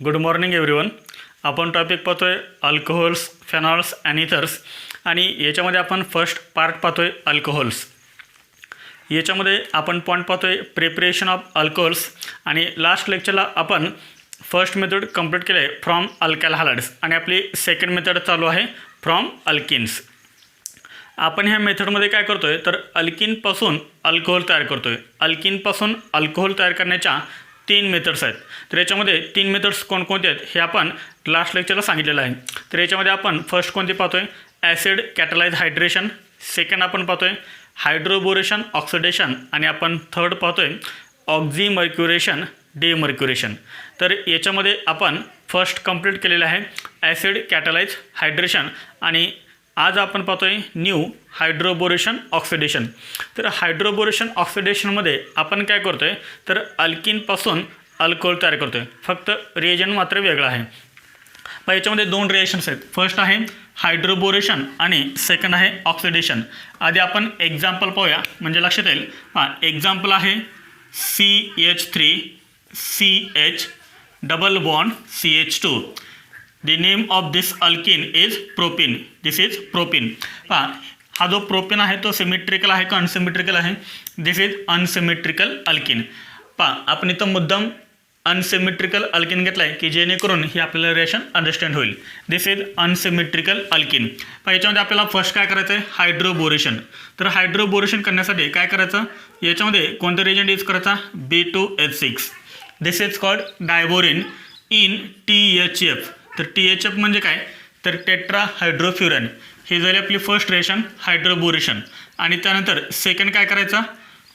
Good morning everyone. आपण topic पाहतोय alcohols, फेनॉल्स आणि इथर्स. आणि याच्यामध्ये आपण फर्स्ट पार्ट पाहतोय अल्कोहोल्स. याच्यामध्ये आपण पॉईंट पाहतोय प्रिपरेशन ऑफ अल्कोहोल्स. आणि लास्ट लेक्चरला आपण फर्स्ट मेथड कंप्लीट केलं आहे फ्रॉम अल्कायल हॅलाइड्स आणि आपली सेकंड मेथड चालू आहे फ्रॉम अल्किन्स. आपण ह्या मेथडमध्ये काय करतोय तर अल्किनपासून अल्कोहोल तयार करतोय. अल्किनपासून अल्कोहोल तयार करण्याच्या 3 मेथड्स आहेत. तर याच्यामध्ये 3 मेथड्स कोणकोणते आहेत हे आपण लास्ट लेक्चरला सांगितलेलं आहे. तर याच्यामध्ये आपण फर्स्ट कोणती पाहतोय ॲसिड कॅटलाइज हायड्रेशन, सेकंड आपण पाहतोय हायड्रोबोरेशन ऑक्सिडेशन आणि आपण थर्ड पाहतोय ऑक्झिमर्क्युरेशन डिमर्क्युरेशन. तर याच्यामध्ये आपण फर्स्ट कंप्लीट केलेलं आहे ॲसिड कॅटलाइज हायड्रेशन आणि आज आपण पाहतोय न्यू हायड्रोबोरेशन ऑक्सिडेशन. तर हायड्रोबोरेशन ऑक्सिडेशनमध्ये आपण काय करतोय तर अल्किनपासून अल्कोहोल तयार करतोय, फक्त रिएजंट मात्र वेगळा आहे. मग याच्यामध्ये 2 रिएक्शन्स आहेत. फर्स्ट आहे हायड्रोबोरेशन आणि सेकंड आहे ऑक्सिडेशन. आधी आपण एक्झाम्पल पाहूया म्हणजे लक्षात येईल. एक्झाम्पल आहे CH3CH double bond CH2. The name of this alkene is propene. This is propene. हा जो प्रोपेन आहे तो सिमेट्रिकल आहे का अनसिमेट्रिकल आहे? This is unsymmetrical alkene. आपण इथं मुद्दाम अनसिमेट्रिकल अल्किन घेतला आहे की जेणेकरून ही आपल्याला रिएक्शन अंडरस्टँड होईल. दिस इज अनसिमेट्रिकल अल्किन. याच्यामध्ये आपल्याला फर्स्ट काय करायचं आहे हायड्रोबोरेशन. तर हायड्रोबोरेशन करण्यासाठी काय करायचं याच्यामध्ये कोणतं रिएजंट यूज करायचा B2H6. This is called diborane in THF. तर THF म्हणजे काय तर टेट्रा हायड्रोफ्युरॅन. हे झाली आपली फर्स्ट रिएक्शन हायड्रोबोरेशन. आणि त्यानंतर सेकंड काय करायचं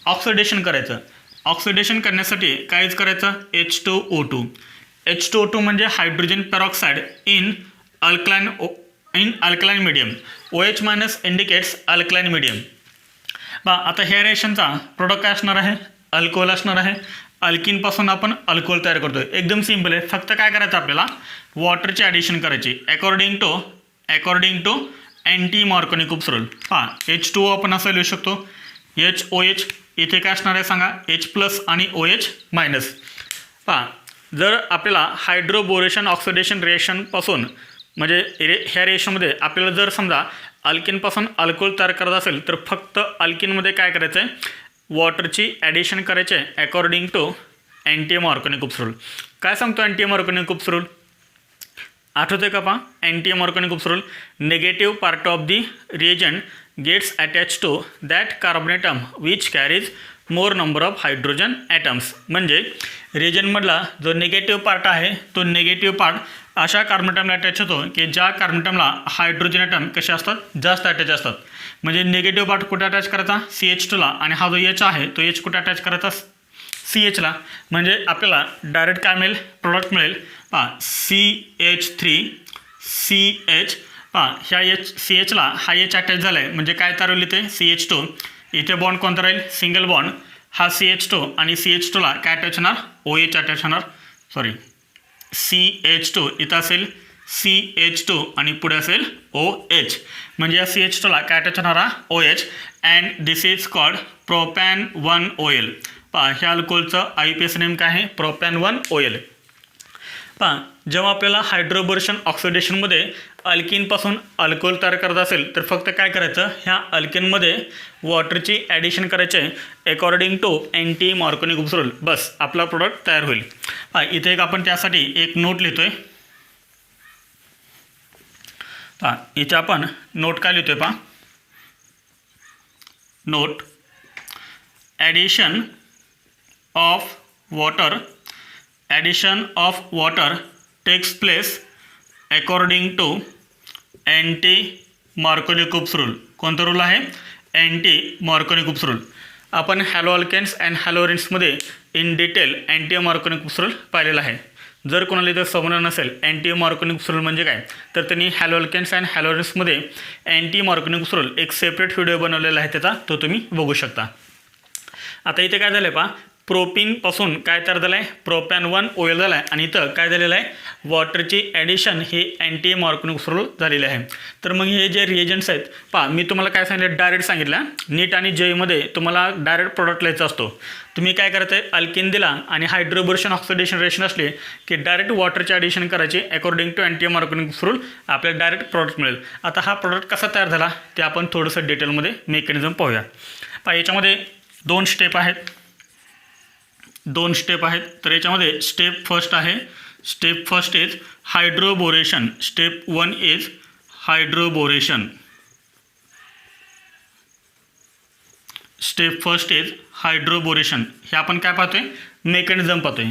ऑक्सिडेशन करायचं. ऑक्सिडेशन करण्यासाठी कायच करायचं H2O2. H2O2 म्हणजे hydrogen peroxide in alkaline medium. OH minus indicates alkaline medium. आता ह्या रिएक्शनचा प्रोडक्ट काय असणार आहे अल्कोहोल असणार आहे. अल्किनपासून आपण अल्कोहोल तयार करतोय. एकदम सिम्पल आहे. फक्त काय करायचं आपल्याला वॉटरची ॲडिशन करायची according to anti Markovnikov's rule. H2O आपण असं लिहू शकतो HOH. इथे काय असणार आहे सांगा H+ आणि OH मायनस. जर आपल्याला हायड्रोबोरेशन ऑक्सिडेशन रिएक्शनपासून म्हणजे ह्या रिएक्शनमध्ये आपल्याला जर समजा अल्किनपासून अल्कोहोल तयार करायचं असेल तर फक्त अल्किनमध्ये काय करायचं आहे वॉटरची ॲडिशन करायचे according to anti Markovnikov's rule. काय सांगतो अँटी मार्कोनिकोव्स रूल आठवते का anti Markovnikov's rule negative part of the reagent gets attach to that carbon atom which carries more number of hydrogen atoms. म्हणजे रिएजंटमधला जो निगेटिव्ह पार्ट आहे तो negative part अशा कार्बन ॲटमला अटॅच होतो की ज्या कार्बन ॲटमला हायड्रोजन ॲटम कसे असतात जास्त अटॅच असतात. म्हणजे निगेटिव्ह पार्ट कुठे अटॅच करायचा CH2ला आणि हा जो H आहे तो H कुठे अटॅच करायचा CHला. म्हणजे आपल्याला डायरेक्ट काय मिळेल प्रोडक्ट मिळेल CH3CH. ह्या CHला हा H अटॅच झाला आहे म्हणजे काय तयार होईल इथे CH2. इथे बॉन्ड कोणता राहील सिंगल बॉन्ड हा CH2 आणि CH2ला काय अटॅच होणार OH अटॅच होणार CH2. इथं असेल CH2 आणि पुढे असेल OH. म्हणजे या CH2ला काय अटॅच होणार OH and this is called propan 1 OL. ह्या अल्कोहोलचं IUPAC नेम काय आहे प्रोपॅन 1 OL. जेव्हा आपल्याला हायड्रोबोरेशन ऑक्सिडेशनमध्ये अल्किनपासून अल्कोहोल तयार करायचं असेल तर फक्त काय करायचं ह्या अल्किनमध्ये वॉटरची ॲडिशन करायचे according to anti Markovnikov's rule. बस आपला प्रोडक्ट तयार होईल. इथे एक आपण त्यासाठी एक नोट लिहितोय. इथे आपण नोट काय लिहितोय note addition of water takes place according to anti Markovnikov's rule. कोणता रूल आहे अँटी मार्कोनिकोव्स रूल. आपण हॅलो अल्केन्स अँड हॅलोरिन्समध्ये in detail anti Markovnikov's rule पाहिलेला आहे. जर कोणाला इथं समजलं नसेल अँटी मार्कोनिकोव्स रूल म्हणजे काय तर त्यांनी हॅलो अल्केन्स अँड हॅलोरिन्समध्ये अँटी मार्कोनिकोव्स रूल एक सेपरेट व्हिडिओ बनवलेला आहे त्याचा तो तुम्ही बघू शकता. आता इथे काय झालं प्रोपीनपासून काय तयार झालं आहे प्रोपॅन 1 OL झाला आहे आणि इथं काय झालेलं आहे वॉटरची ॲडिशन ही अँटी मार्कोनिकोव्स रूल झालेली आहे. तर मग हे जे रिएजंट्स आहेत मी तुम्हाला काय सांगितलं डायरेक्ट सांगितलं नीट आणि जेईमध्ये तुम्हाला डायरेक्ट प्रोडक्ट लिहायचा असतो. तुम्ही काय करताय, अल्किन दिला आणि हायड्रोबोरेशन ऑक्सिडेशन रिएक्शन असले की डायरेक्ट वॉटरचे ॲडिशन करायचे according to anti Markovnikov rule, आपल्याला डायरेक्ट प्रॉडक्ट मिळेल. आता हा प्रॉडक्ट कसा तयार झाला ते आपण थोडंसं डिटेलमध्ये मेकॅनिझम पाहूया. याच्यामध्ये दोन स्टेप आहेत. तर याच्यामध्ये स्टेप फर्स्ट आहे. Step first is hydroboration. Step 1 is hydroboration. Step first is hydroboration. हे आपण काय पाहतोय, मेकॅनिझम पाहतोय.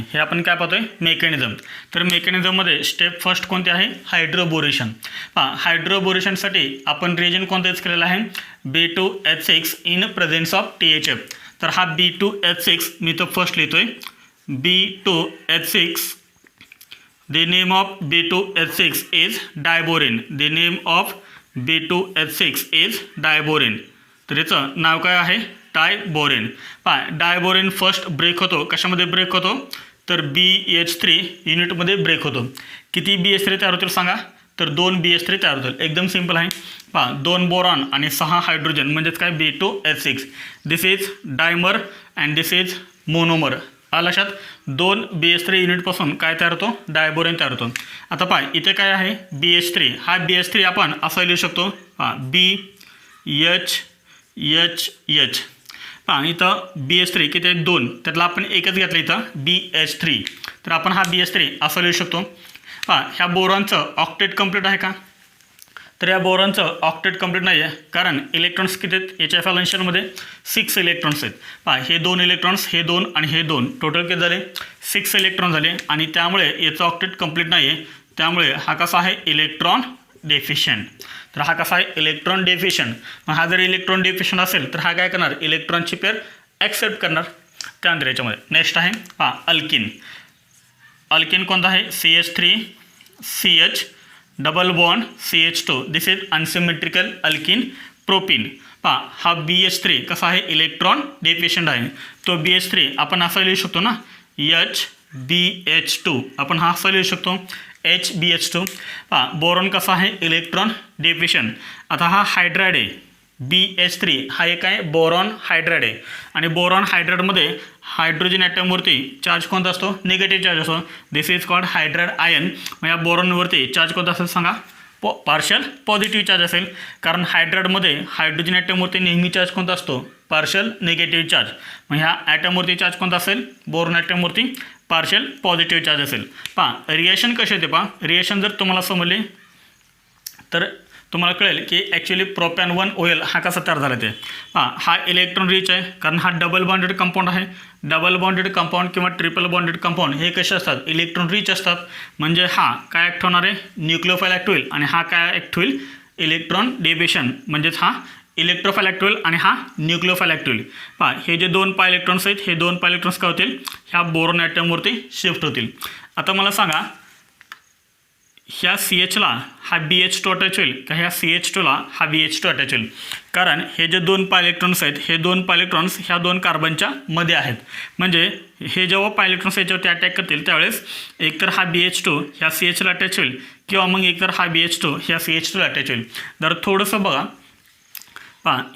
मेकॅनिझम. तर मेकॅनिझममध्ये स्टेप फर्स्ट कोणते आहे, हायड्रोबोरेशन. हायड्रोबोरेशनसाठी आपण रिएजंट कोणता यूज केलेला आहे, B2H6 in presence of THF. तर हा B2H6 मी तो फर्स्ट लिहितोय. B2H6. The name of B2H6 is diborin. The name of B2H6 is diborin. तर याचं नाव काय आहे, डायबोरेन. डायबोरेन फर्स्ट ब्रेक होतो. कशामध्ये ब्रेक होतो, तर BH3 युनिटमध्ये ब्रेक होतो. किती BH3 तयार होतील सांगा, तर 2 BH3 तयार होतील. एकदम सिंपल आहे. 2 बोरॉन आणि 6 हायड्रोजन म्हणजेच काय, B2H6. This is dimer and this is monomer. लक्षात, 2 BH3 युनिटपासून काय तयार होतो, डायबोरेन तयार होतो. आता इथे काय आहे, BH3. हा BH3 आपण असं लिहू शकतो, BHH. इथं BH3 किती आहे, 2. त्यातला आपण एकच घेतलं इथं BH3. तर आपण हा BH3 असं लिहू शकतो. ह्या बोरॉनचं ऑक्टेट कंप्लीट आहे का, तर या बोरॉनचं ऑक्टेट कंप्लीट नाही आहे, कारण इलेक्ट्रॉन्स किती आहेत याच्या फायनान्शियलमध्ये, 6 इलेक्ट्रॉन्स आहेत. हे 2 इलेक्ट्रॉन्स, हे 2 आणि हे 2 टोटल किती झाले, 6 इलेक्ट्रॉन झाले. आणि त्यामुळे याचं ऑक्टेट कंप्लीट नाही आहे. त्यामुळे हा कसा आहे, इलेक्ट्रॉन डेफिशियंट. तर हा कसा आहे, इलेक्ट्रॉन डेफिशियंट. मग हा जर इलेक्ट्रॉन डेफिशियंट असेल तर हा काय करणार, इलेक्ट्रॉनची पेअर ॲक्सेप्ट करणार. त्यानंतर याच्यामध्ये नेक्स्ट आहे अल्किन. अल्किन कोणता आहे, CH3CH double bond CH2. This is unsymmetrical alkene. Propene. हा BH3 कसा आहे, इलेक्ट्रॉन डेफिशियंट आहे. तो BH3 आपण असं लिहू शकतो ना, HBH2. आपण हा असं लिहू शकतो, HBH2. बोरॉन कसा आहे, इलेक्ट्रॉन डेफिशियंट. आता हा हायड्राइड आहे, BH3. हा एक आहे बोरॉन हायड्राइड आहे. आणि बोरॉन हायड्राइडमध्ये हायड्रोजन ॲटमवरती चार्ज कोणता असतो, निगेटिव्ह चार्ज असतो. दिस इज कॉल्ड हायड्राइड आयन. मग या बोरॉनवरती चार्ज कोणता असेल सांगा, पार्शल पॉझिटिव्ह चार्ज असेल. कारण हायड्राइडमध्ये हायड्रोजन ॲटमवरती नेहमी चार्ज कोणता असतो, पार्शल निगेटिव्ह चार्ज. मग ह्या ॲटमवरती चार्ज कोणता असेल, बोरॉन ॲटमवरती पार्शल पॉझिटिव्ह चार्ज असेल. रिएक्शन कसे होते, रिएक्शन जर तुम्हाला समजले तर तुम्हाला कळेल की ॲक्च्युली प्रोपॅन 1 OL हा कसा तयार झाला ते. हा इलेक्ट्रॉन रिच आहे, कारण हा डबल बॉन्डेड कंपाऊंड आहे. डबल बॉन्डेड कंपाऊंड किंवा ट्रिपल बॉन्डेड कंपाऊंड हे कसे असतात, इलेक्ट्रॉन रिच असतात. म्हणजे हा काय ॲक्ट होणार आहे, न्यूक्लिओफाईल ॲक्ट होईल. आणि हा काय ॲक्ट होईल, इलेक्ट्रॉन डेफिशियंट. म्हणजेच हा इलेक्ट्रोफाईल ॲक्ट होईल आणि हा न्यूक्लिओफाईल ॲक्ट होईल. हे जे 2 पाय इलेक्ट्रॉन्स आहेत, हे 2 पाय इलेक्ट्रॉन्स काय होतील, ह्या बोरॉन ॲटमवरती शिफ्ट होतील. आता मला सांगा, ह्या CHला हा BH2 अटॅच होईल का, ह्या CH2ला हा BH2 अटॅच होईल. कारण हे जे 2 पाय इलेक्ट्रॉन्स आहेत, हे 2 पाय इलेक्ट्रॉन्स ह्या 2 कार्बनच्या मध्ये आहेत. म्हणजे हे जेव्हा पाय इलेक्ट्रॉन्स याच्यावरती अटॅक करतील त्यावेळेस एकतर हा BH2 ह्या CHला अटॅच होईल किंवा मग एकतर हा BH2 ह्या CH2ला अटॅच होईल. तर थोडंसं बघा,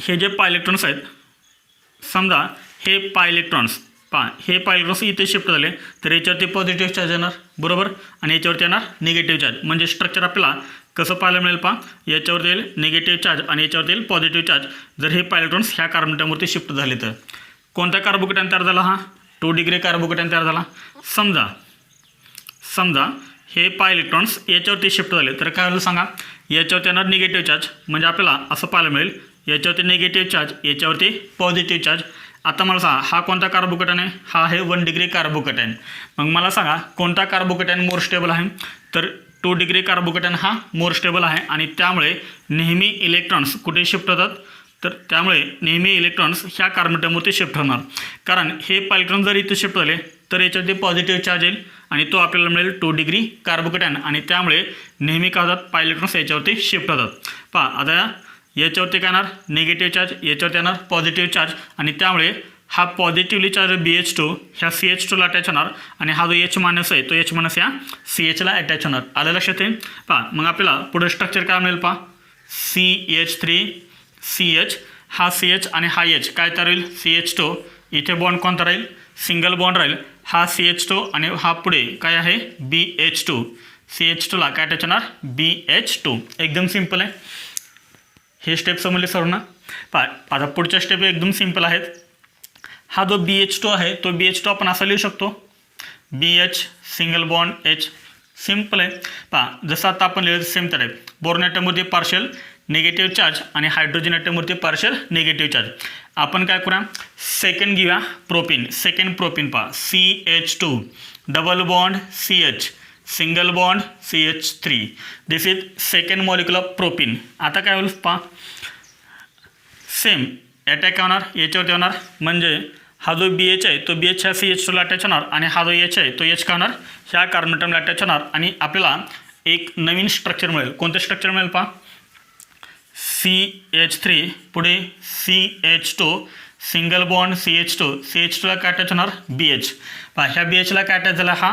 हे जे पाय इलेक्ट्रॉन्स आहेत, समजा हे पाय इलेक्ट्रॉन्स हे पाय इलेक्ट्रॉन्स इथे शिफ्ट झाले तर याच्यावरती पॉझिटिव्ह चार्ज येणार, बरोबर. आणि याच्यावरती येणार निगेटिव्ह चार्ज. म्हणजे स्ट्रक्चर आपल्याला कसं पाहायला मिळेल, याच्यावरती येईल निगेटिव्ह चार्ज आणि याच्यावरती येईल पॉझिटिव्ह चार्ज. जर हे पाय इलेक्ट्रॉन्स ह्या कार्बन ॲटमवरती शिफ्ट झाले तर कोणत्या कार्बोकेटायन तयार झाला, हा 2 डिग्री कार्बोकेटायन तयार झाला. समजा हे पाय इलेक्ट्रॉन्स याच्यावरती शिफ्ट झाले तर काय होईल सांगा, याच्यावरती येणार निगेटिव्ह चार्ज. म्हणजे आपल्याला असं पाहायला मिळेल, याच्यावरती निगेटिव्ह चार्ज, याच्यावरती पॉझिटिव्ह चार्ज. आता मला सांगा, हा कोणता कार्बोकेटायन आहे, हा आहे 1 डिग्री कार्बोकेटायन. मग मला सांगा कोणता कार्बोकेटायन मोर स्टेबल आहे, तर 2 डिग्री कार्बोकेटायन हा मोर स्टेबल आहे. आणि त्यामुळे नेहमी इलेक्ट्रॉन्स कुठे शिफ्ट होतात, तर त्यामुळे नेहमी इलेक्ट्रॉन्स ह्या कार्बन ॲटमवरती शिफ्ट होणार. कारण हे इलेक्ट्रॉन जर इथे शिफ्ट झाले तर याच्यावरती पॉझिटिव्ह चार्ज येईल आणि तो आपल्याला मिळेल 2 डिग्री कार्बोकेटायन. आणि त्यामुळे नेहमी काय होतात, पाय इलेक्ट्रॉन्स याच्यावरती शिफ्ट होतात. आता याच्यावरती काय येणार, निगेटिव्ह चार्ज, याच्यावरती येणार पॉझिटिव्ह चार्ज. आणि त्यामुळे हा पॉझिटिव्हली चार्ज BH2 ह्या CH2ला अटॅच होणार आणि हा जो H- आहे तो H- ह्या CHला अटॅच होणार. आलं लक्षात येईल. मग आपल्याला पुढे स्ट्रक्चर काय मिळेल, CH3CH. हा CH आणि हा H काय तयार होईल, CH2. इथे बॉन्ड कोणता राहील, सिंगल बॉन्ड राहील, हा CH2 आणि हा पुढे काय आहे BH2, CH2ला काय अटॅच होणार BH2. एकदम सिंपल आहे. हे स्टेप समजले सर्वांना. आता पुढच्या स्टेप एकदम सिंपल आहेत. हा जो BH2 आहे तो BH2 आपण असा लिहू शकतो BH single bond H. Simple आहे. जसं आता आपण लिहिलं सेम तर आहे. बोरॉन ॲटमवरती पार्शियल निगेटिव्ह चार्ज आणि हायड्रोजन ॲटमवरती पार्शियल निगेटिव्ह चार्ज. आपण काय करूया सेकंड घेऊया propene. Second propene CH2 double bond CH single bond CH3. This is second molecule of propene. आता काय होईल सेम अटॅक होणार याच्यावरती होणार, म्हणजे हा जो BH आहे तो BH ह्या CH2ला अटॅच होणार आणि हा जो H आहे तो H का होणार ह्या कार्बन ॲटमला अटॅच होणार आणि आपल्याला एक नवीन स्ट्रक्चर मिळेल. कोणतं स्ट्रक्चर मिळेल CH3 पुढे CH2 सिंगल बॉन्ड CH2ला काय अटॅच होणार BH. ह्या BHला काय अटॅच झाला हा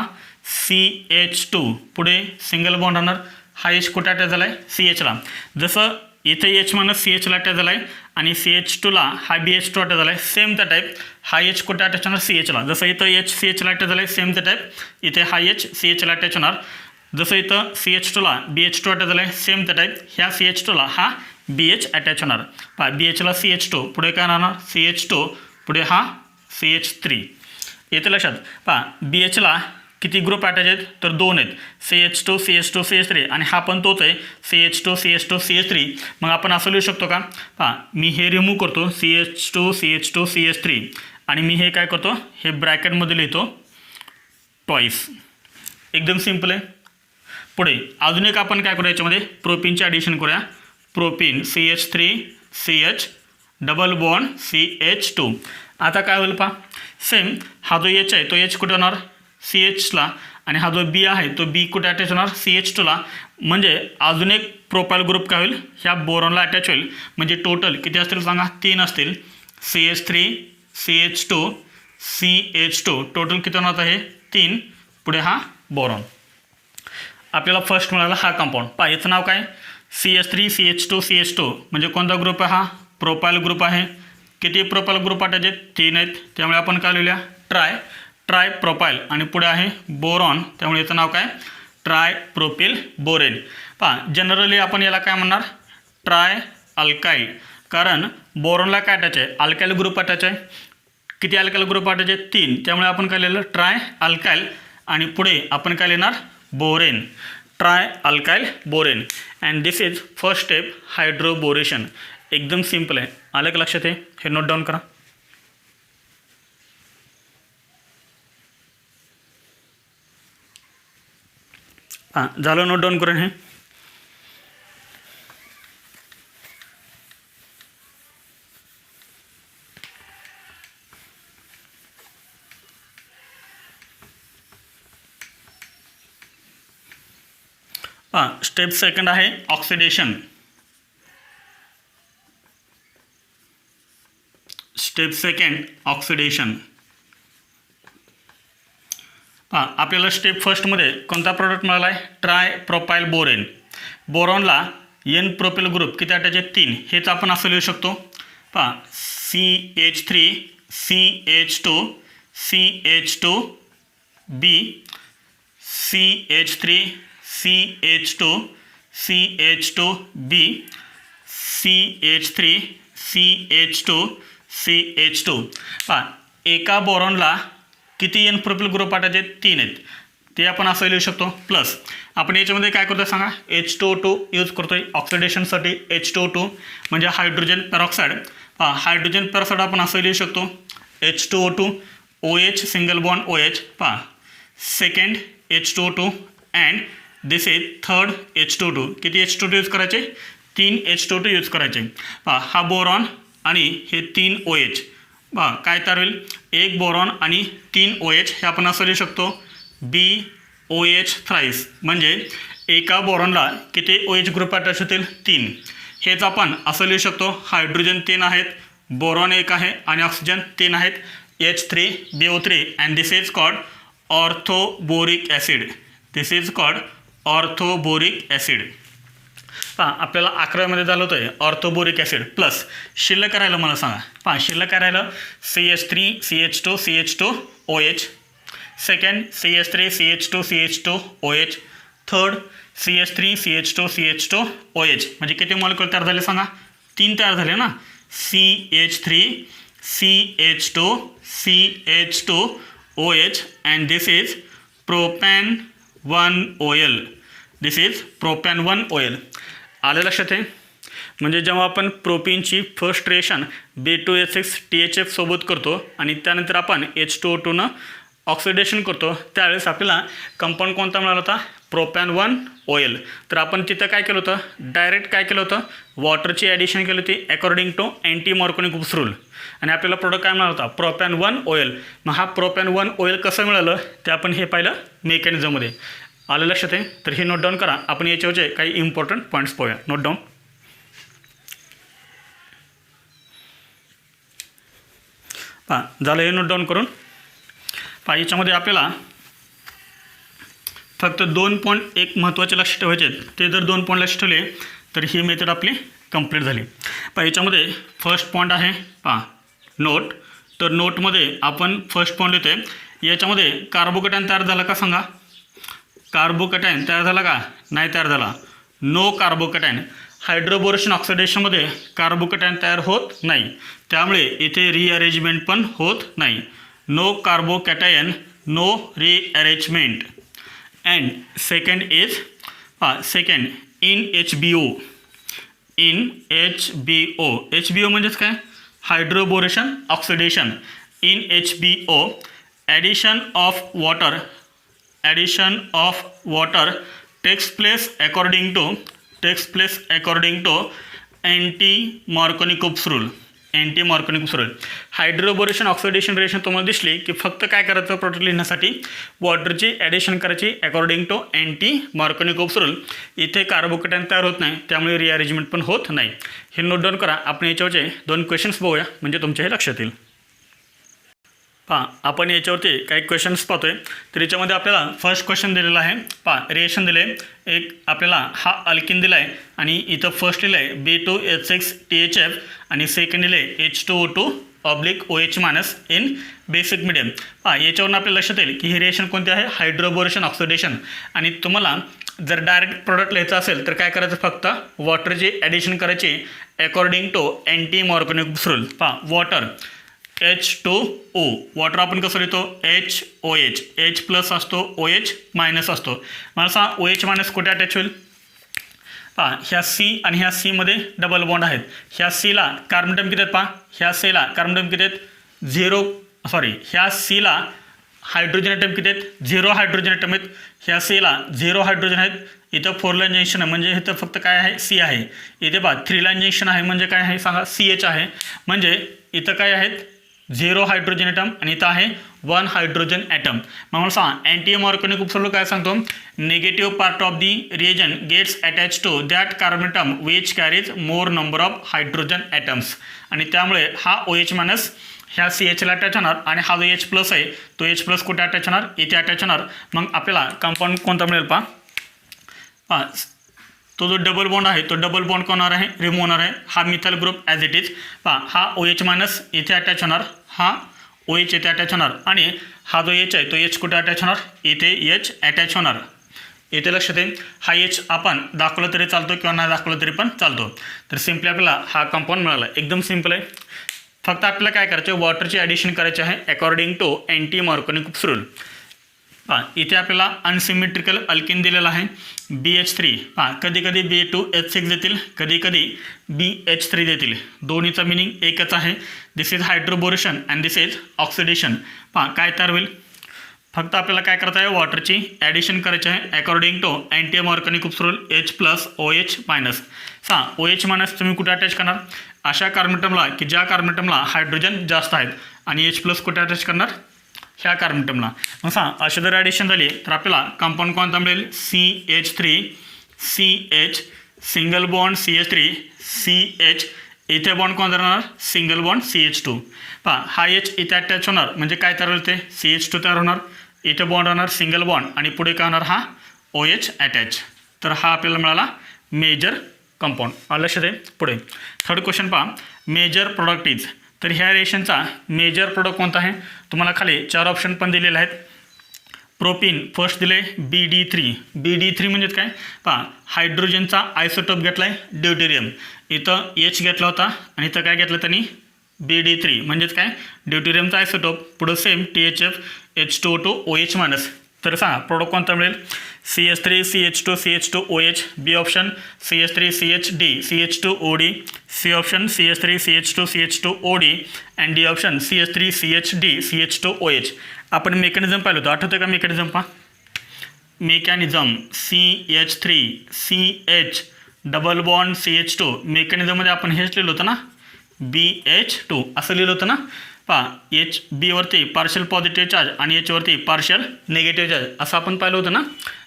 CH2 पुढे सिंगल बॉन्ड होणार, हा H कुठे अटॅच झाला आहे CHला. जसं इथे H मायनस CHला अटॅच झाला आहे आणि CH2ला हा BH2 अटॅच झाला आहे, सेम त्या टाईप हा H कुठे अटॅच होणार CHला. जसं इथं H CHला अटॅच झाला आहे सेम त्या टाईप इथे हा H CHला अटॅच होणार. जसं इथं CH2ला BH2 अटॅच झाला आहे सेम त्या टाईप ह्या CH2ला हा BH अटॅच होणार. BHला CH2 पुढे काय राहणार CH2 पुढे हा CH3. येते लक्षात. BHला किती ग्रुप अटॅच आहेत तर 2 आहेत CH2 CH2 CH3 आणि हा पण तोच आहे CH2 CH2 CH3. मग आपण असं लिहू शकतो का मी हे रिमूव्ह करतो CH2 CH2 CH3 आणि मी हे काय करतो हे ब्रॅकेटमध्ये लिहितो ट्वाईस. एकदम सिंपल आहे. पुढे अजून एक आपण काय करूया याच्यामध्ये प्रोपीनचे ॲडिशन करूया. Propene CH3 CH double bond CH2. आता काय होईल सेम हा जो H आहे तो H कुठे होणार CHला आणि हा जो B आहे तो B कुठे अटॅच होणार CH2ला. म्हणजे अजून एक प्रोपाईल ग्रुप काय होईल ह्या बोरॉनला अटॅच होईल. म्हणजे टोटल किती असतील सांगा 3 असतील CH3 CH2 CH2 टोटल किती होणार आहे 3. पुढे हा बोरॉन. आपल्याला फर्स्ट मिळाला हा कंपाऊंड. याचं नाव काय CH3 CH2 CH2 म्हणजे कोणता ग्रुप आहे हा प्रोपाईल ग्रुप आहे. किती प्रोपाईल ग्रुप अटॅच आहेत 3 आहेत, त्यामुळे आपण काय लिहूया ट्राय प्रोपाईल आणि पुढे आहे बोरॉन, त्यामुळे याचं नाव काय ट्राय प्रोपिल बोरेन. जनरली आपण याला काय म्हणणार ट्राय अल्काईल, कारण बोरॉनला काय अटॅच आहे अल्काईल ग्रुप अटॅच आहे. किती अल्काईल ग्रुप अटॅच आहे 3, त्यामुळे आपण काय लिहिलं ट्राय अल्काईल आणि पुढे आपण काय लिहिणार borane try alkyl borane. And this is first step hydroboration. एकदम सिंपल आहे. आलं का लक्षात आहे. हे नोट डाऊन करा. झालं नोट डाऊन करून हे. स्टेप सेकंड आहे ऑक्सिडेशन. Step second oxidation. आपल्याला स्टेप फर्स्टमध्ये कोणता प्रोडक्ट मिळाला आहे ट्राय प्रोपाईल बोरेन. बोरॉनला N प्रोपिल ग्रुप किती अटॅच आहे 3. हेच आपण असं लिहू शकतो CH3 CH2 CH2 B CH3 CH2 CH2 B CH3 CH2 CH2. एका बोरॉनला किती N प्रोपिल ग्रुप अटॅच आहेत 3 आहेत, ते आपण असं लिहू शकतो. प्लस आपण याच्यामध्ये काय करतो सांगा H2O2 यूज करतोय ऑक्सिडेशनसाठी. H2O2 म्हणजे हायड्रोजन पेरॉक्साईड. हायड्रोजन पेरॉक्साईड आपण असं लिहू शकतो H2O2 OH single bond OH. Second H2O2 and this is third H2O2. किती H2O2 यूज करायचे 3 H2O2 यूज करायचे. हा बोरॉन आणि हे 3 OH काय तयार होईल 1 बोरॉन आणि 3 OH. हे आपण असं लिहू शकतो BOH थ्राईस. म्हणजे एका बोरॉनला किती OH ग्रुप अटॅच होतील 3. हेच आपण असं लिहू शकतो हायड्रोजन 3 आहेत, बोरॉन 1 आहे आणि ऑक्सिजन 3 आहेत H3BO3 and this is called orthoboric acid. This is called orthoboric acid. पहा आपल्याला 11मध्ये झालं होतं ऑर्थोबोरिक ॲसिड प्लस शिल्लक राहिलं मला सांगा. पहा शिल्लक राहिलं CH3 CH2 CH2 OH, second CH3 CH2 CH2 OH, third CH3 CH2 CH2 OH. म्हणजे किती मॉलिक्युल तयार झाले सांगा? 3 तयार झाले ना. CH3 CH2 CH2 OH and this is propan 1OL. This is propan 1OL. आलं लक्षात आहे? म्हणजे जेव्हा आपण प्रोपीनची फर्स्ट रिएक्शन B2H6 THF सोबत करतो आणि त्यानंतर आपण H2O2 ऑक्सिडेशन करतो त्यावेळेस आपल्याला कंपाऊंड कोणता मिळाला होता? Propane 1OL. तर आपण तिथं काय केलं होतं? डायरेक्ट काय केलं होतं? वॉटरची ॲडिशन केली होती according to anti Markovnik rule आणि आपल्याला प्रोडक्ट काय मिळाला होता? Propane 1OL. मग हा प्रोपॅन 1OL कसं मिळालं ते आपण हे पाहिलं मेकॅनिझममध्ये. आलं लक्षात आहे? तर हे नोट डाऊन करा. आपण याच्यावरचे काही इम्पॉर्टंट पॉईंट्स पाहूया. Note down. पहा झालं हे नोट डाऊन करून. पहा याच्यामध्ये आपल्याला फक्त 2 पॉईंट एक महत्त्वाचे लक्ष ठेवायचे आहेत. ते जर 2 पॉईंट लक्ष ठेवले तर ही मेथड आपली कंप्लीट झाली. पहा याच्यामध्ये फर्स्ट पॉईंट आहे पहा नोट. तर नोटमध्ये आपण फर्स्ट पॉईंट लिहितो आहे. याच्यामध्ये कार्बोकॅटायन तयार झाला का सांगा? कार्बोकॅटायन तयार झाला का? नाही तयार झाला. No carbocation. हायड्रोबोरेशन ऑक्सिडेशनमध्ये कार्बोकॅटायन तयार होत नाही, त्यामुळे इथे रिअरेंजमेंट पण होत नाही. No carbocation, no rearrangement. And second is second in HBO. In HBO. HBO म्हणजेच काय? Hydroboration oxidation. In HBO addition of water. Addition of water takes place according to anti-Markovnik's rule. Anti-Markovnik's rule. Hydroboration oxidation reaction तुम्हाला दिसली की फक्त काय करायचं product लिहिण्यासाठी? वॉटरची addition करायची according to anti Markovnik rule. इथे कार्बोकॅटायन तयार होत नाही, त्यामुळे रिअरेंजमेंट पण होत नाही. हे नोट डाऊन करा. आपण याच्यावरचे 2 क्वेश्चन्स बघूया म्हणजे तुमच्या हे लक्षात येईल. पहा आपण याच्यावरती काही क्वेश्चन्स पाहतोय. तर याच्यामध्ये आपल्याला फर्स्ट क्वेश्चन दिलेला आहे. पहा रिएक्शन दिले एक आपल्याला हा अल्किन दिला आहे आणि इथं फर्स्ट लिहिलं आहे B2H6 THF आणि सेकंड लिहिलं आहे H2O2 OH- in basic medium. पहा याच्यावरून आपल्याला लक्षात येईल की ही रिएक्शन कोणती आहे? Hydroboration oxidation. आणि तुम्हाला जर डायरेक्ट प्रोडक्ट लिहायचं असेल तर काय करायचं? फक्त वॉटरची ॲडिशन करायची according to anti Markovnik rule. पहा वॉटर H2O. वॉटर आपण कसं लिहितो? HOH. H प्लस असतो, OH- असतो. मला सांगा OH- कुठे अटॅच होईल? पहा ह्या C आणि ह्या Cमध्ये डबल बॉन्ड आहेत. ह्या Cला कार्बन अटम किती आहेत? पहा ह्या Cला कार्बन अटम किती आहेत? 0. ह्या Cला हायड्रोजन अटम किती आहेत? 0 हायड्रोजन अटम आहेत. ह्या Cला 0 हायड्रोजन आहेत. इथं 4 लाईन जंक्शन आहे म्हणजे इथं फक्त काय आहे? C आहे. इथे पहा 3 लाईन जंक्शन आहे म्हणजे काय आहे सांगा? CH आहे. म्हणजे इथं काय आहेत? 0 हायड्रोजन ॲटम आणि इथं आहे 1 हायड्रोजन ॲटम. मग मला सांगा अँटी मॉर्कोनिक रूल काय सांगतो? Negative part of the reagent gets attach to that carbon atom which carries more number of hydrogen atoms. आणि त्यामुळे हा OH- ह्या CHला अटॅच होणार आणि हा जो H+ आहे तो H+ कुठे अटॅच होणार? इथे अटॅच होणार. मग आपल्याला कंपाऊंड कोणता मिळेल? पहा तो जो डबल बॉन्ड आहे तो डबल बॉन्ड कोण होणार आहे? रिमूव्ह होणार आहे. हा methyl group as it is. पहा हा OH- इथे अटॅच होणार, हा OH इथे अटॅच होणार आणि हा जो H आहे तो H कुठे अटॅच होणार? इथे H अटॅच होणार. इथे लक्षात येईल. हा H आपण दाखवलं तरी चालतो किंवा नाही दाखवलं तरी पण चालतो. तर सिम्पली आपल्याला हा कंपाऊंड मिळाला. एकदम सिम्पल आहे. फक्त आपल्याला काय करायचं? वॉटरची ॲडिशन करायची आहे according to anti Markovnik rule. पहा इथे आपल्याला अनसिमेट्रिकल अल्किन दिलेला आहे BH3. पहा कधी कधी B2H6 देतील, कधी कधी BH3 देतील. दोन्हीचा मिनिंग एकच आहे. This is hydroboration and this is oxidation. पहा काय तयार होईल? फक्त आपल्याला काय करायचं आहे? वॉटरची ॲडिशन करायची आहे according to anti Markovnik rule H+ OH-. OH- तुम्ही कुठे अटॅच करणार? अशा कार्बनटमला की ज्या कार्बनटमला हायड्रोजन जास्त आहेत आणि H+ कुठे अटॅच करणार? ह्या कार्बनटमला. मग सांगा अशी जर ॲडिशन झाली तर आपल्याला कंपाऊंड कोणता मिळेल? CH3 CH single bond CH3 CH. इथे बॉन्ड कोणता राहणार? Single bond CH2. पहा हा H इथे अटॅच होणार म्हणजे काय तयार होईल? ते CH2 तयार होणार. इथे बॉन्ड होणार सिंगल बॉन्ड आणि पुढे काय होणार? हा OH अटॅच. तर हा आपल्याला मिळाला मेजर कंपाऊंड लक्षात आहे. पुढे थर्ड क्वेश्चन पहा, मेजर प्रोडक्ट इज. तर ह्या रिएक्शनचा मेजर प्रोडक्ट कोणता आहे? तुम्हाला खाली 4 ऑप्शन पण दिलेले आहेत. प्रोपीन फर्स्ट दिले BD3. BD3 म्हणजे काय पहा, हायड्रोजनचा आयसोटोप घेतला आहे ड्यूटेरियम. इथं H घेतला होता आणि इथं काय घेतलं त्यांनी BD3 म्हणजेच काय ड्यूटेरियमचा आयसोटोप. पुढं same THF H2O2 OH minus. तर सांगा प्रोडक्ट कोणता मिळेल? CH3 CH2 CH2 OH. B option CH3 CHD CH2OD. C option CH3 CH2 CH2OD and D option CH3 CHD CH2OH. आपण मेकॅनिझम पाहिलं होतं, आठवतं का मेकॅनिझम पहा. Mechanism CH3 CH double bond CH2. मेकॅनिझममध्ये आपण हेच लिहिलं होतं ना, BH2 असं लिहिलं होतं ना. पहा H बीवरती पार्शियल पॉझिटिव्ह चार्ज आणि Hवरती पार्शियल निगेटिव्ह चार्ज असं आपण पाहिलं होतं ना.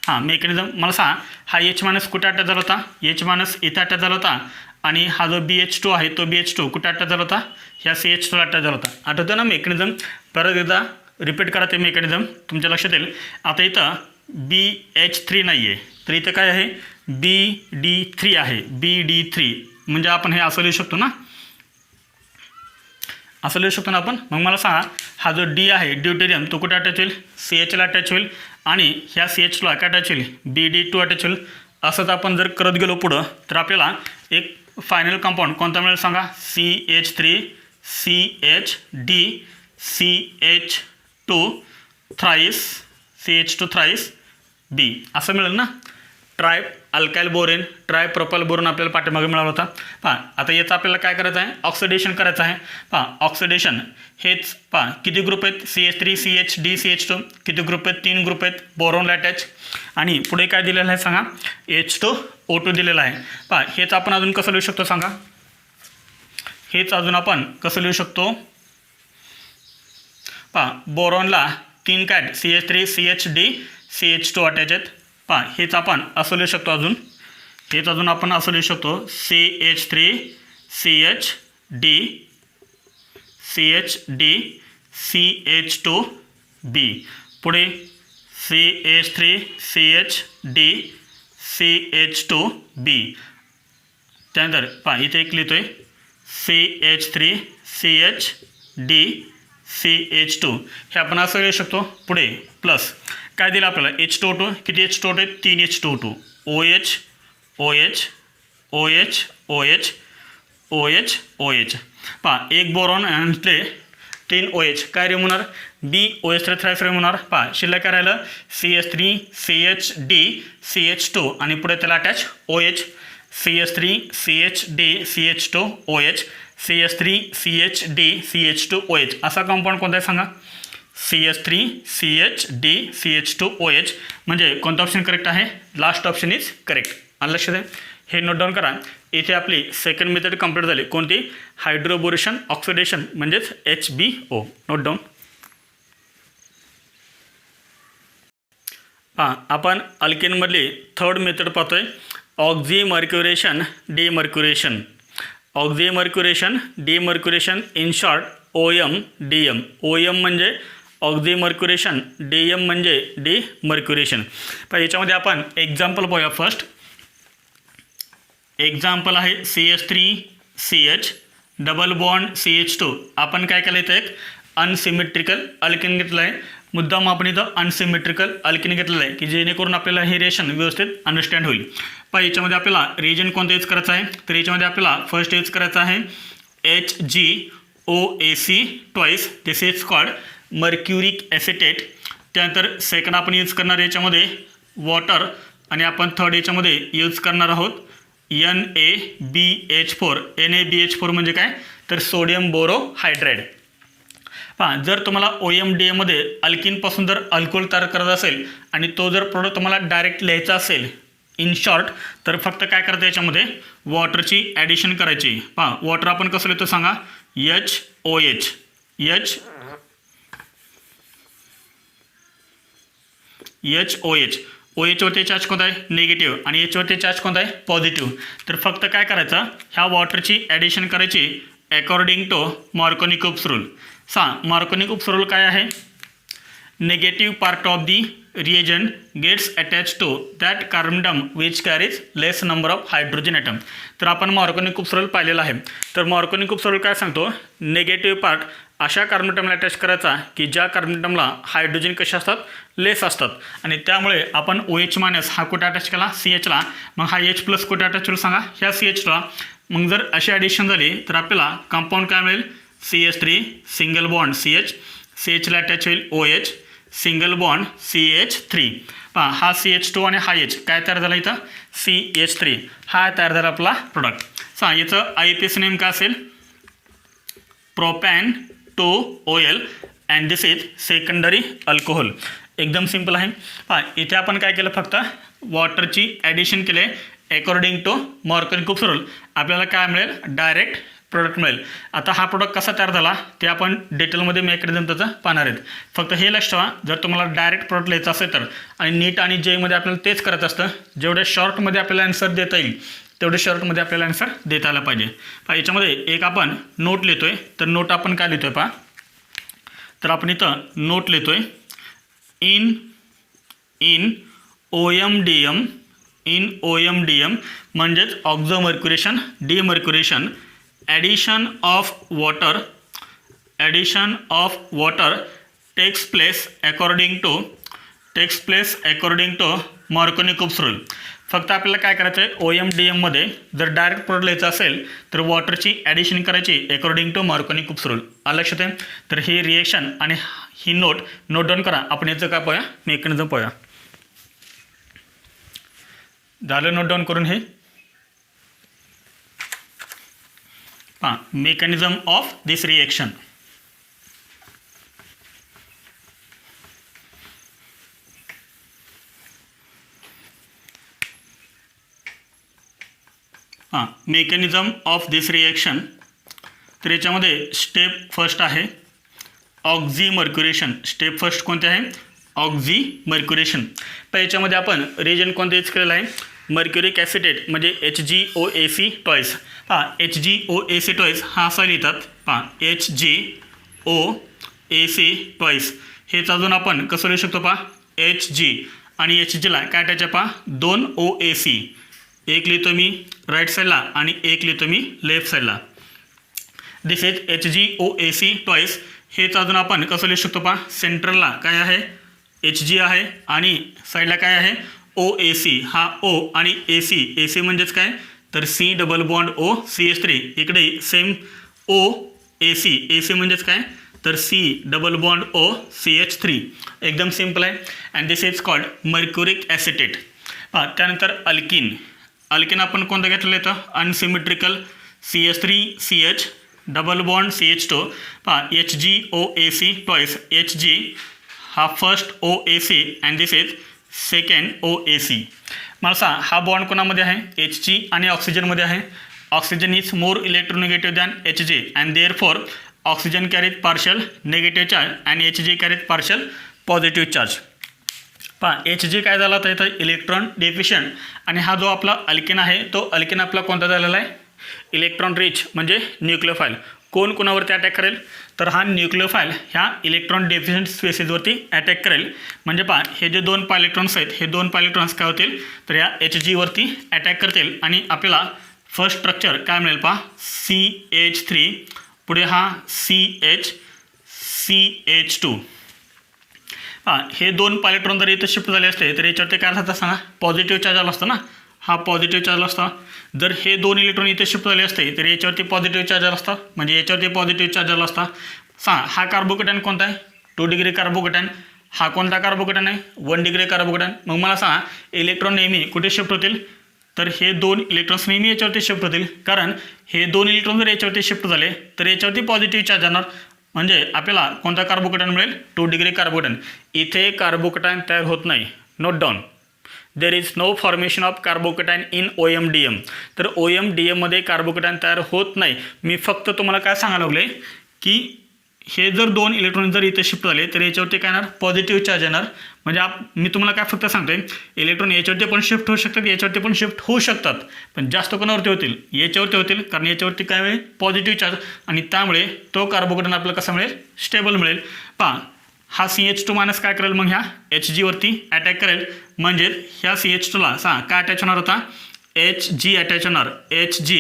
हां मेकॅनिझम मला सांगा, हा H मायनस कुठे अटॅच झाला होता? H मायनस इथं अटॅच झाला होता आणि हा जो BH2 आहे तो BH2 कुठे अटॅच झाला होता? ह्या CH2ला अटॅच झाला होता. आठवतं ना मेकॅनिझम? परत एकदा रिपीट करा ते मेकॅनिझम, तुमच्या लक्षात येईल. आता इथं BH3 नाही आहे, तर इथं काय आहे? BD3 आहे. BD3 म्हणजे आपण हे असं लिहू शकतो ना, असं लिहू शकतो ना आपण. मग मला सांगा, हा जो D आहे ड्यूटेरियम तो कुठे अटॅच होईल? CHला अटॅच होईल आणि ह्या CHला काय अटॅच होईल? BD2 अटॅच होईल. असंच आपण जर करत गेलो पुढं तर आपल्याला एक फायनल कंपाऊंड कोणता मिळेल सांगा? CH3 CHD CH2 thrice CH2 thrice B असं मिळेल ना. Try alkyl borane try propyl borane आपल्याला पाठीमागे मिळाला होता. पहा आता याचं आपल्याला काय करायचं आहे? ऑक्सिडेशन करायचं आहे. पहा ऑक्सिडेशन हेच पहा किती ग्रुप आहेत? CH3 CHD CH2 किती ग्रुप आहेत? 3 ग्रुप आहेत बोरॉनला अटॅच. आणि पुढे काय दिलेलं आहे सांगा? H2O2 दिलेला आहे. पहा हेच आपण अजून कसं लिहू शकतो सांगा? हेच अजून आपण कसं लिहू शकतो? पहा बोरॉनला 3 काय CH3 CHD CH2 अटॅच आहेत. पहा हेच आपण असं लिहू शकतो. हेच अजून आपण असं लिहू शकतो CH3 CHD CHD CH2B. पुढे CH3 CHD CH2B. त्यानंतर पहा इथे एक लिहितोय CH3 CHD CH2. हे आपण असं लिहू शकतो. पुढे प्लस काय दिलं आपल्याला? H2O2 किती H2O2 आहे? 3 H2O2 OH OH OH OH OH OH. पहा एक बोरॉन आणि 3 OH काय रिमूव्ह होणार? BOH थ्राईस रिमूव्ह होणार. पहा शिल्लक काय राहिलं? CH3 CHD CH2 आणि पुढे त्याला attach OH CH3 CHD CH2 OH CH3 CHD CH2 OH. असा कंपाऊंड कोणता आहे सांगा? CH3 CHD CH2 OH. म्हणजे कोणता ऑप्शन करेक्ट आहे? Last option is correct. आणि लक्षात आहे हे नोट डाऊन करा. इथे आपली सेकंड मेथड कंप्लीट झाली. कोणती? हायड्रोबोरेशन ऑक्सिडेशन म्हणजेच HBO. Note down. हां आपण अल्केनमधली थर्ड मेथड पाहतोय, ऑक्झिमर्क्युरेशन डिमर्क्युरेशन. ऑक्झिमर्क्युरेशन डिमर्क्युरेशन इन शॉर्ट OM-DM. OM म्हणजे ऑक्झिमर्क्युरेशन, DM म्हणजे डिमर्क्युरेशन. पण याच्यामध्ये आपण एक्झाम्पल पाहूया. फर्स्ट एक्झाम्पल आहे CH3 CH double bond CH2. आपण काय केलं? इथं एक अनसिमेट्रिकल अल्केन घेतलं आहे. मुद्दाम आपण इथं अनसिमेट्रिकल अल्केन घेतलेलं आहे की जेणेकरून आपल्याला हे रिएक्शन व्यवस्थित अंडरस्टँड होईल. पण याच्यामध्ये आपल्याला रिएजंट कोणतं यूज करायचं आहे? तर याच्यामध्ये आपल्याला फर्स्ट यूज करायचं आहे HgOAc twice. This is called mercuric acetate. त्यानंतर सेकंड आपण यूज करणार याच्यामध्ये वॉटर आणि आपण थर्ड याच्यामध्ये यूज करणार आहोत NaBH4. NaBH4 म्हणजे काय? तर सोडियम बोरोहायड्राईड. पहा जर तुम्हाला OM-DMमध्ये अल्किनपासून जर अल्कोहोल तयार करायचा असेल आणि तो जर प्रोडक्ट तुम्हाला डायरेक्ट लिहायचा असेल इन शॉर्ट तर फक्त काय करायचं याच्यामध्ये वॉटरची ॲडिशन करायची. पहा वॉटर आपण कसं लिहितो सांगा? HOH. HOH. OHवरती चार्ज कोणता आहे? निगेटिव्ह आणि Hवरती चार्ज कोणता आहे? पॉझिटिव्ह. तर फक्त काय करायचं? ह्या वॉटरची ॲडिशन करायची अकॉर्डिंग टू मार्कोनी-कुप्स रूल. मार्कोनी-कुप्स रूल काय आहे? negative part of the reagent gets attached to that carbon atom which carries less number of hydrogen atom. तर आपण मॉर्कोनी खूप सरळ पाहिलेलं आहे. तर मॉर्कोनी खूप सरळ काय सांगतो, नेगेटिव्ह पार्ट अशा कार्बन अटमला अटॅच करायचा की ज्या कार्बन अटमला हायड्रोजन कसे असतात, लेस असतात. आणि त्यामुळे आपण OH मायनस हा कुठे अटॅच केला, CHला. मग हा H प्लस कुठे अटॅच होईल सांगा, ह्या CHला. मग जर अशी ॲडिशन झाली तर आपल्याला कंपाऊंड काय मिळेल, CH3 सिंगल बॉन्ड CH, CHला अटॅच होईल OH सिंगल बॉन्ड CH3. पहा हा CH2 आणि हा H काय तयार झाला इथं, CH3 हा तयार झाला आपला प्रोडक्ट. याचं IUPAC नेम काय असेल, propan two OL and this is secondary alcohol. एकदम सिंपल आहे. पहा इथे आपण काय केलं, फक्त वॉटरची ॲडिशन केले अकॉर्डिंग टू मॉर्कोनी खूप सरळ. आपल्याला काय मिळेल, डायरेक्ट प्रोडक्ट मिळेल. आता हा प्रोडक्ट कसा तयार झाला ते आपण डिटेलमध्ये मेकॅनिझम त्याचं पाहणार आहेत. फक्त हे लक्ष ठेवा, जर तुम्हाला डायरेक्ट प्रोडक्ट लिहायचं असेल तर, आणि नीट आणि जेमध्ये आपल्याला तेच करायचं असतं, जेवढ्या शॉर्टमध्ये आपल्याला आन्सर देता येईल तेवढे शॉर्टमध्ये आपल्याला आन्सर देता आला पाहिजे. पहा याच्यामध्ये एक आपण नोट लिहितोय. तर नोट आपण काय लिहितोय पहा, तर आपण इथं नोट लिहितोय इन OMDM म्हणजेच oxymercuration demercuration addition of water takes place according to Markoni खूप रूल. फक्त आपल्याला काय करायचं आहे, OMDMमध्ये जर डायरेक्ट प्रोडक्ट लिहायचं असेल तर वॉटरची ॲडिशन करायची अकॉर्डिंग टू मॉर्कोनी खूप रूल. आलं लक्षात आहे. तर ही रिएक्शन आणि ही नोट डाऊन करा. आपण याचं काय पाहूया, मेकॅनिझम पाहूया. झालं नोट डाऊन करून हे पहा, mechanism of this reaction. Mechanism of this reaction. तर याच्यामध्ये स्टेप फर्स्ट आहे ऑक्झिमर्क्युरेशन. स्टेप फर्स्ट कोणते आहे, ऑक्झिमर्क्युरेशन. तर याच्यामध्ये आपण रिएजंट कोणतं यूज केलेलं आहे, मर्क्युरिक ॲसिटेट म्हणजे HgOAc टॉईस. पहा HgOAc टॉईस हा असा लिहितात. पहा HgOAc टॉईस हेच अजून आपण कसं लिहू शकतो, पहा Hg आणि Hgला काय टाकायचं, पहा 2 OAc. एक लिहितो मी राईट साईडला आणि एक लिहितो मी लेफ्ट साईडला. दिस इज HgOAc टॉईस. हेच अजून आपण कसं लिहू शकतो, पहा सेंट्रलला काय आहे, Hg आहे आणि साईडला काय आहे, OAc. हा O आणि AC म्हणजेच काय, तर C double bond O CH3. इकडे सेम OAc म्हणजेच काय, तर C double bond O CH3. एकदम सिम्पल आहे. And this is called mercuric acetate. पहा त्यानंतर अल्किन. अल्किन आपण कोणतं घेतलेलं येतं, unsymmetrical CH3CH double bond CH2. पहा HgOAc टॉईस. Hg हा first OAc and this is second OAc. मला सांगा हा बॉन्ड कोणामध्ये आहे, Hg आणि ऑक्सिजनमध्ये आहे. Oxygen is more electronegative than Hg and therefore oxygen carries partial negative charge and Hg carries partial positive charge. पहा Hg काय झाला तर इथं इलेक्ट्रॉन डेफिशियंट. आणि हा जो आपला अल्किन आहे तो अल्किन आपला कोणता झालेला आहे, इलेक्ट्रॉन रिच म्हणजे न्यूक्लियोफाईल. कोण कोणावरती अटॅक करेल, तर हा न्यूक्लियोफाईल ह्या इलेक्ट्रॉन डेफिशियंट स्पेसिसवरती अटॅक करेल. म्हणजे पहा हे जे 2 पायलेक्ट्रॉन्स आहेत, हे 2 पायलेक्ट्रॉन्स काय होतील, तर या Hgवरती अटॅक करतील आणि आपल्याला फर्स्ट स्ट्रक्चर काय मिळेल, पहा CH3. पुढे हा CH2. हां हे 2 पायलेक्ट्रॉन जर इथं शिफ्ट झाले असते तर याच्यावरती काय झालं सांगा, पॉझिटिव्ह चार्ज आला असता ना, हा पॉझिटिव्ह चार्ज असता. जर हे 2 इलेक्ट्रॉन इथे शिफ्ट झाले असते तर याच्यावरती पॉझिटिव्ह चार्ज आला असता, म्हणजे याच्यावरती पॉझिटिव्ह चार्ज आला असता. हा कार्बोकेटॅन कोणता आहे, 2 डिग्री कार्बोकेटॅन. हा कोणता कार्बोकेटॅन आहे, 1 डिग्री कार्बोकेटॅन. मग मला सांगा इलेक्ट्रॉन नेहमी कुठे शिफ्ट होतील, तर हे 2 इलेक्ट्रॉन्स नेहमी याच्यावरती शिफ्ट होतील, कारण हे 2 इलेक्ट्रॉन जर याच्यावरती शिफ्ट झाले तर याच्यावरती पॉझिटिव्ह चार्ज येणार. म्हणजे आपल्याला कोणता कार्बोकेटॅन मिळेल, 2 डिग्री कार्बोकेटॅन. इथे कार्बोकेटॅन तयार होत नाही, note down. There is no formation of carbocation in OMDM. तर OMDMमध्ये कार्बोकेटॅन तयार होत नाही. मी फक्त तुम्हाला काय सांगायला लागले की हे जर 2 इलेक्ट्रॉन जर इथे शिफ्ट झाले तर याच्यावरती काय येणार, पॉझिटिव्ह चार्ज येणार. म्हणजे मी तुम्हाला काय फक्त सांगतोय, इलेक्ट्रॉन याच्यावरती पण शिफ्ट होऊ शकतात, याच्यावरती पण शिफ्ट होऊ शकतात, पण जास्त कोणावरती होतील, याच्यावरती होतील, कारण याच्यावरती काय मिळेल, पॉझिटिव्ह चार्ज. आणि त्यामुळे तो कार्बोकेटॅन आपल्याला कसा मिळेल, स्टेबल मिळेल. पहा हा CH2 मायनस काय करेल मग ह्या Hg वरती अटॅक करेल, म्हणजे ह्या CH2ला काय अटॅच होणार होता, Hg अटॅच होणार, Hg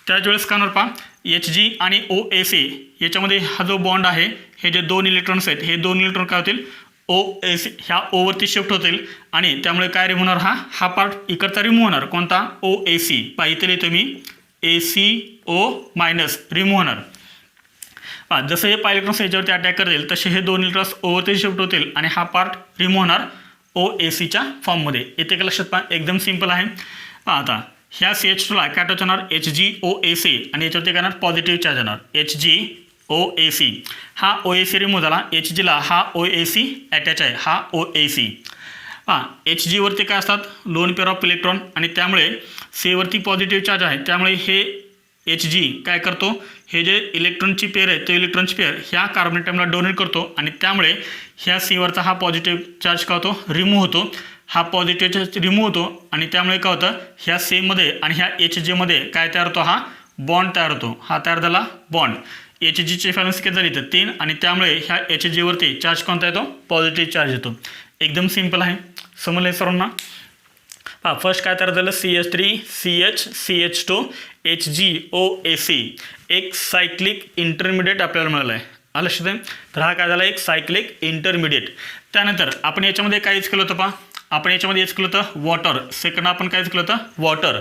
त्याच वेळेस काय होणार पहा, Hg आणि OAC याच्यामध्ये हा जो बॉन्ड आहे, हे जे 2 इलेक्ट्रॉन्स आहेत, हे 2 इलेक्ट्रॉन काय होतील OAC ह्या ओवरती शिफ्ट होतील आणि त्यामुळे काय रिमूव्ह होणार, हा पार्ट इकडचा रिमूव्ह होणार, कोणता OAC, पहा इथे लिहितो मी ACO मायनस रिमूव्ह होणार. जसं हे इलेक्ट्रॉन्स याच्यावरती अटॅक करतील तसे हे 2 इलेक्ट्रॉन्स ओवरती शिफ्ट होतील आणि हा पार्ट रिमूव्ह होणार OACच्या फॉर्ममध्ये. इथे का लक्षात पहा, एकदम सिंपल आहे. आता ह्या CH2ला काय अटॅच होणार HgOAC आणि याच्यावरती काय होणार पॉझिटिव्ह चार्ज येणार HgOAC. हा OAC रिमूव्ह झाला, Hgला हा OAC अटॅच आहे, हा OAC. Hg वरती काय असतात लोन पेअर ऑफ इलेक्ट्रॉन आणि त्यामुळे C वरती पॉझिटिव्ह चार्ज आहे, त्यामुळे हे Hg काय करतो, हे जे इलेक्ट्रॉनची पेअर आहे ते इलेक्ट्रॉनची पेअर ह्या कार्बन ॲटमला डोनेट करतो आणि त्यामुळे ह्या C वरचा हा पॉझिटिव्ह चार्ज काय होतो रिमूव्ह होतो, हा पॉझिटिव्ह चार्ज रिमूव्ह होतो आणि त्यामुळे काय होतं ह्या C मध्ये आणि ह्या Hgमध्ये काय तयार होतो, हा बॉन्ड तयार होतो, हा तयार झाला बॉन्ड. Hgची व्हॅलन्स किती झाली तर 3 आणि त्यामुळे ह्या Hg वरती चार्ज कोणता येतो पॉझिटिव्ह चार्ज येतो. एकदम सिंपल आहे, समजलं सर्वांना. फर्स्ट काय तयार झालं CH3 CH CH2 HgOAC, एक सायक्लिक इंटरमिडिएट आपल्याला मिळालं आहे, आलं लक्षात आहे. तर हा काय झाला एक सायक्लिक इंटरमिडिएट. त्यानंतर आपण याच्यामध्ये काहीच केलं होतं पहा, आपण याच्यामध्ये हेच केलं होतं वॉटर, सेकंड आपण कायच केलं होतं वॉटर,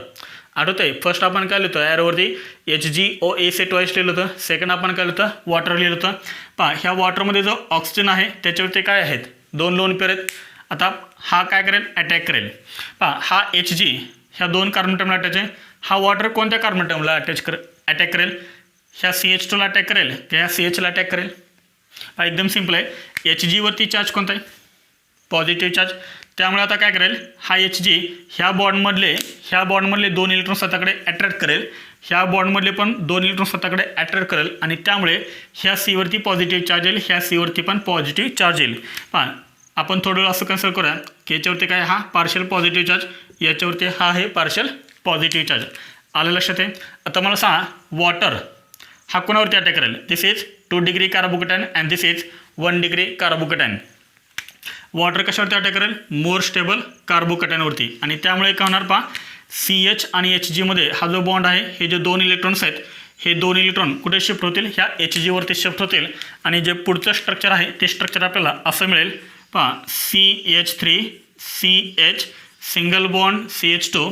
आठवत आहे. फर्स्ट आपण काय लिहिलं होतं ॲरोवरती HgOAC ट्वाईस लिहिलं होतं, सेकंड आपण काय लिहिलं होतं वॉटर लिहिलं होतं. पहा ह्या वॉटरमध्ये जो ऑक्सिजन आहे त्याच्यावरती काय आहेत 2 लोन पेअर आहेत. आता हा काय करेल अटॅक करेल, पहा हा Hg ह्या 2 कार्बन ॲटमला अटॅच आहे, हा वॉटर कोणत्या कार्बन ॲटमला अटॅक करेल, ह्या CH2ला अटॅक करेल की ह्या CHला अटॅक करेल. एकदम सिंपल आहे, Hg वरती चार्ज कोणता आहे पॉझिटिव्ह चार्ज, त्यामुळे आता काय करेल हा Hg ह्या बॉन्डमधले 2 इलेक्ट्रॉन स्वतःकडे अट्रॅक्ट करेल, ह्या बॉन्डमधले पण 2 इलेक्ट्रॉन स्वतःकडे अट्रॅक्ट करेल आणि त्यामुळे ह्या C वरती पॉझिटिव्ह चार्ज येईल, ह्या C वरती पण पॉझिटिव्ह चार्ज येईल. पहा आपण थोडं असं कन्सिडर करूया की याच्यावरती काय हा पार्शियल पॉझिटिव्ह चार्ज, याच्यावरती हा आहे पार्शियल पॉझिटिव्ह चार्ज, आलं लक्षात आहे. आता मला सांगा वॉटर हा कोणावरती अटॅक करेल, this is 2 degree carbocation and this is 1 degree carbocation. Water कशावरती अटॅक करेल मोर स्टेबल कार्बोकेटायनवरती आणि त्यामुळे काय होणार पहा CH आणि Hgमध्ये हा जो बॉन्ड आहे, हे जे 2 इलेक्ट्रॉन्स आहेत हे 2 इलेक्ट्रॉन कुठे शिफ्ट होतील ह्या Hg वरती शिफ्ट होतील आणि जे पुढचं स्ट्रक्चर आहे ते स्ट्रक्चर आपल्याला असं मिळेल. पहा CH3 CH single bond CH2.